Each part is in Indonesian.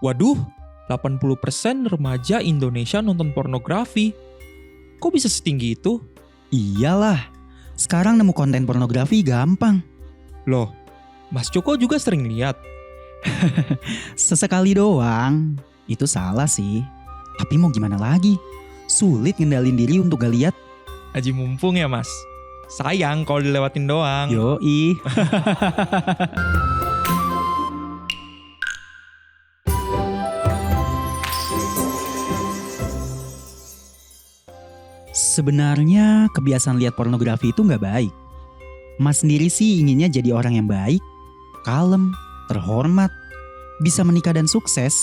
Waduh, 80% remaja Indonesia nonton pornografi. Kok bisa setinggi itu? Iyalah, sekarang nemu konten pornografi gampang. Loh, Mas Joko juga sering lihat. Sesekali doang. Itu salah sih. Tapi mau gimana lagi? Sulit ngendalin diri untuk gak lihat. Aji mumpung ya Mas. Sayang kalau dilewatin doang. Yoi. Sebenarnya kebiasaan lihat pornografi itu gak baik. Mas sendiri sih inginnya jadi orang yang baik, kalem, terhormat, bisa menikah dan sukses.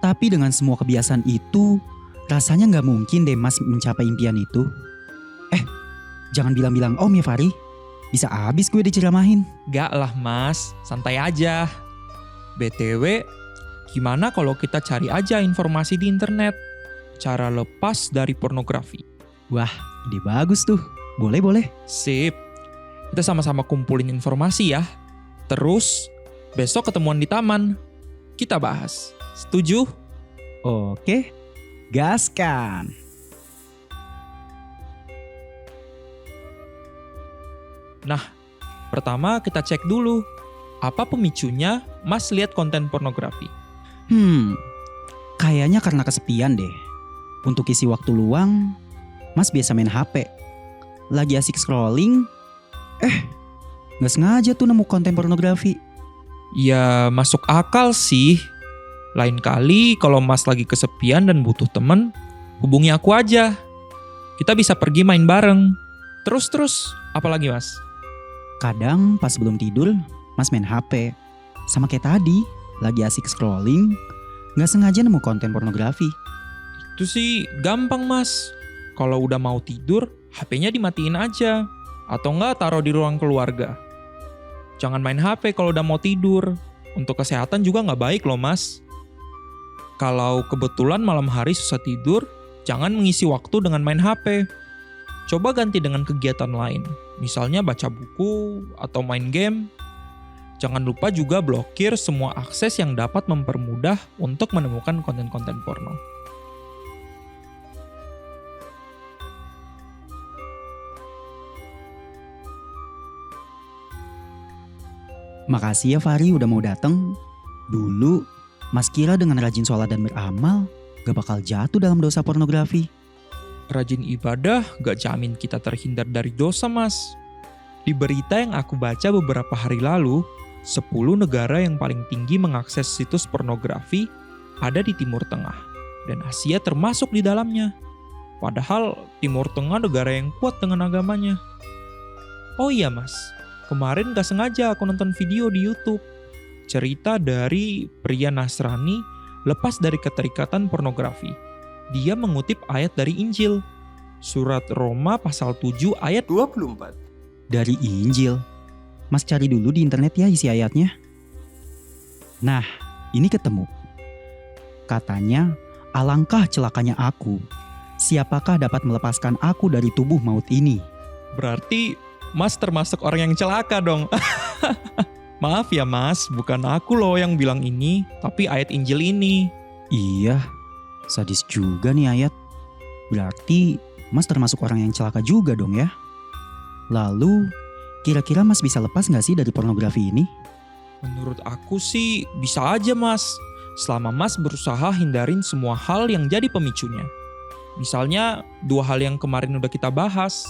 Tapi dengan semua kebiasaan itu, rasanya gak mungkin deh Mas mencapai impian itu. Jangan bilang-bilang om ya Fari. Bisa abis gue diceramahin. Gak lah Mas, santai aja. BTW, gimana kalau kita cari aja informasi di internet? Cara lepas dari pornografi. Wah, ide bagus tuh. Boleh. Sip, kita sama-sama kumpulin informasi ya. Terus, besok ketemuan di taman. Kita bahas. Setuju? Oke, gaskan. Nah, pertama kita cek dulu. Apa pemicunya Mas lihat konten pornografi? Kayaknya karena kesepian deh. Untuk isi waktu luang, Mas biasa main HP. Lagi asik scrolling, gak sengaja tuh nemu konten pornografi. Ya masuk akal sih. Lain kali kalau Mas lagi kesepian dan butuh temen, hubungi aku aja. Kita bisa pergi main bareng. Terus, apa lagi Mas? Kadang pas belum tidur, Mas main HP. Sama kayak tadi, lagi asik scrolling, gak sengaja nemu konten pornografi. Itu sih gampang Mas. Kalau udah mau tidur, HP-nya dimatiin aja. Atau enggak taruh di ruang keluarga. Jangan main HP kalau udah mau tidur. Untuk kesehatan juga nggak baik loh Mas. Kalau kebetulan malam hari susah tidur, jangan mengisi waktu dengan main HP. Coba ganti dengan kegiatan lain. Misalnya baca buku atau main game. Jangan lupa juga blokir semua akses yang dapat mempermudah untuk menemukan konten-konten porno. Makasih ya Fari udah mau dateng. Dulu, Mas kira dengan rajin sholat dan beramal, gak bakal jatuh dalam dosa pornografi. Rajin ibadah gak jamin kita terhindar dari dosa Mas. Di berita yang aku baca beberapa hari lalu, 10 negara yang paling tinggi mengakses situs pornografi ada di Timur Tengah. Dan Asia termasuk di dalamnya. Padahal Timur Tengah negara yang kuat dengan agamanya. Oh iya Mas, kemarin gak sengaja aku nonton video di YouTube. Cerita dari pria Nasrani lepas dari keterikatan pornografi. Dia mengutip ayat dari Injil. Surat Roma pasal 7 ayat 24. Dari Injil? Mas cari dulu di internet ya isi ayatnya. Nah, ini ketemu. Katanya, alangkah celakanya aku. Siapakah dapat melepaskan aku dari tubuh maut ini? Berarti Mas termasuk orang yang celaka dong. Maaf ya Mas, bukan aku loh yang bilang ini, tapi ayat Injil ini. Iya, sadis juga nih ayat. Berarti Mas termasuk orang yang celaka juga dong ya. Lalu, kira-kira Mas bisa lepas gak sih dari pornografi ini? Menurut aku sih bisa aja Mas. Selama Mas berusaha hindarin semua hal yang jadi pemicunya. Misalnya 2 hal yang kemarin udah kita bahas.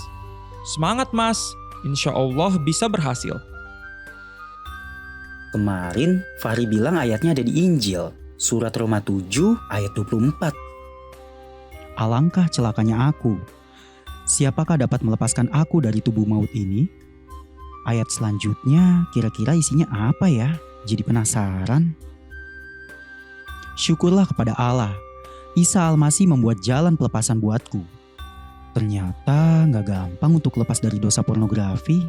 Semangat Mas, insya Allah bisa berhasil. Kemarin Fahri bilang ayatnya ada di Injil, surat Roma 7 ayat 24. Alangkah celakanya aku. Siapakah dapat melepaskan aku dari tubuh maut ini? Ayat selanjutnya kira-kira isinya apa ya? Jadi penasaran. Syukurlah kepada Allah, Isa Al-Masih membuat jalan pelepasan buatku. Ternyata gak gampang untuk lepas dari dosa pornografi.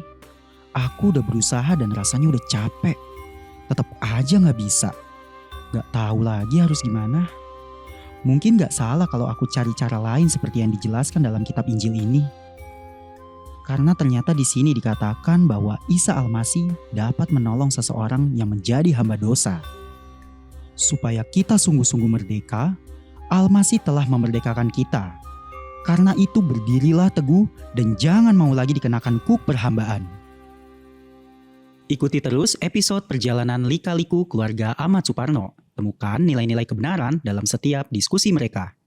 Aku udah berusaha dan rasanya udah capek. Tetap aja gak bisa. Gak tahu lagi harus gimana. Mungkin gak salah kalau aku cari cara lain seperti yang dijelaskan dalam kitab Injil ini. Karena ternyata di sini dikatakan bahwa Isa Al-Masih dapat menolong seseorang yang menjadi hamba dosa. Supaya kita sungguh-sungguh merdeka, Al-Masih telah memerdekakan kita. Karena itu berdirilah teguh dan jangan mau lagi dikenakan kuk perhambaan. Ikuti terus episode perjalanan lika-liku keluarga Ahmad Suparno. Temukan nilai-nilai kebenaran dalam setiap diskusi mereka.